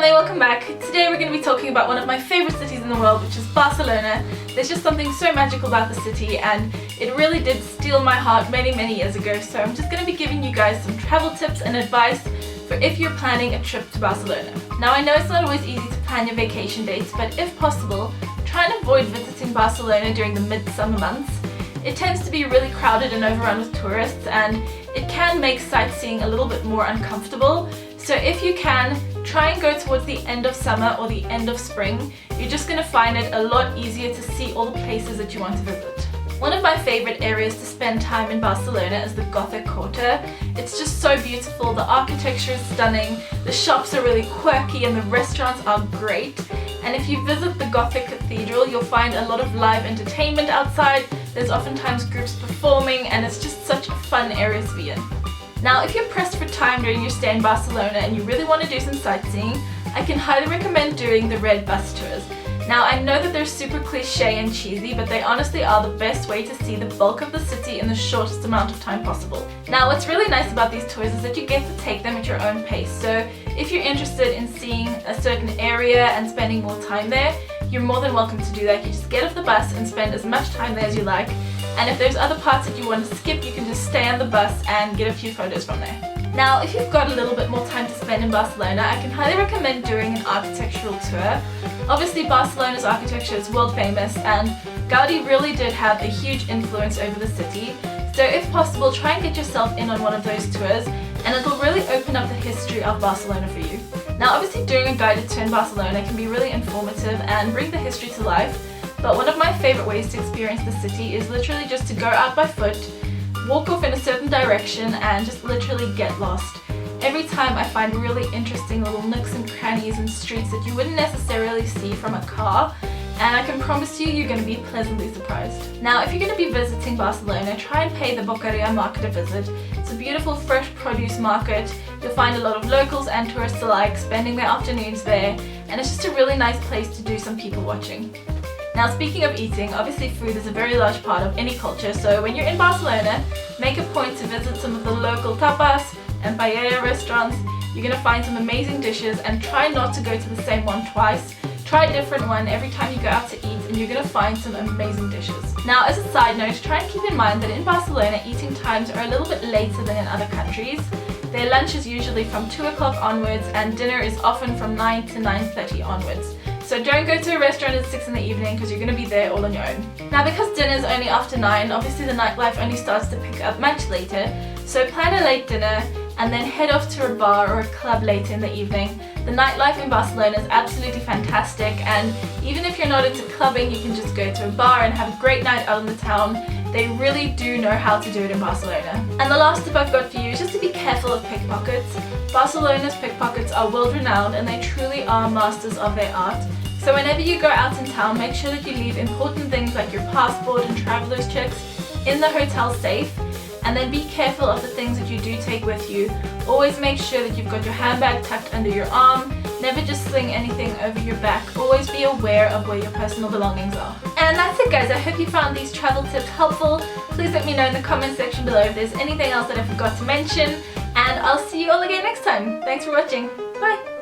family, welcome back. Today we're going to be talking about one of my favorite cities in the world, which is Barcelona. There's just something so magical about the city and it really did steal my heart many years ago, so I'm just going to be giving you guys some travel tips and advice for if you're planning a trip to Barcelona. Now I know it's not always easy to plan your vacation dates, but if possible, try and avoid visiting Barcelona during the mid-summer months. It tends to be really crowded and overrun with tourists, and it can make sightseeing a little bit more uncomfortable. So if you can, try and go towards the end of summer or the end of spring. You're just going to find it a lot easier to see all the places that you want to visit. One of my favorite areas to spend time in Barcelona is the Gothic Quarter. It's just so beautiful, the architecture is stunning, the shops are really quirky and the restaurants are great. And if you visit the Gothic Cathedral, you'll find a lot of live entertainment outside. There's oftentimes groups performing and it's just such a fun area to be in. Now, if you're pressed for time during your stay in Barcelona and you really want to do some sightseeing, I can highly recommend doing the red bus tours. Now, I know that they're super cliche and cheesy, but they honestly are the best way to see the bulk of the city in the shortest amount of time possible. Now, what's really nice about these tours is that you get to take them at your own pace. So if you're interested in seeing a certain area and spending more time there, you're more than welcome to do that. You just get off the bus and spend as much time there as you like. And if there's other parts that you want to skip, you can just stay on the bus and get a few photos from there. Now, if you've got a little bit more time to spend in Barcelona, I can highly recommend doing an architectural tour. Obviously, Barcelona's architecture is world famous and Gaudi really did have a huge influence over the city. So if possible, try and get yourself in on one of those tours and it'll really open up the history of Barcelona for you. Now, obviously doing a guided tour in Barcelona can be really informative and bring the history to life. But one of my favorite ways to experience the city is literally just to go out by foot, walk off in a certain direction and just literally get lost. Every time I find really interesting little nooks and crannies and streets that you wouldn't necessarily see from a car, and I can promise you're going to be pleasantly surprised. Now, if you're going to be visiting Barcelona, try and pay the Boqueria market a visit. It's a beautiful fresh produce market. You'll find a lot of locals and tourists alike spending their afternoons there, and it's just a really nice place to do some people watching. Now, speaking of eating, obviously food is a very large part of any culture, so when you're in Barcelona, make a point to visit some of the local tapas and paella restaurants. You're going to find some amazing dishes and try not to go to the same one twice. Try a different one every time you go out to eat and you're going to find some amazing dishes. Now, as a side note, try and keep in mind that in Barcelona, eating times are a little bit later than in other countries. Their lunch is usually from 2 o'clock onwards and dinner is often from 9 to 9:30 onwards. So don't go to a restaurant at 6 in the evening because you're going to be there all on your own. Now, because dinner is only after 9, obviously the nightlife only starts to pick up much later. So plan a late dinner and then head off to a bar or a club later in the evening. The nightlife in Barcelona is absolutely fantastic, and even if you're not into clubbing, you can just go to a bar and have a great night out in the town. They really do know how to do it in Barcelona. And the last tip I've got for you is just to be careful of pickpockets. Barcelona's pickpockets are world renowned and they truly are masters of their art. So whenever you go out in town, make sure that you leave important things like your passport and traveler's checks in the hotel safe. And then be careful of the things that you do take with you. Always make sure that you've got your handbag tucked under your arm. Never just sling anything over your back. Always be aware of where your personal belongings are. And that's it, guys. I hope you found these travel tips helpful. Please let me know in the comment section below if there's anything else that I forgot to mention. And I'll see you all again next time. Thanks for watching. Bye!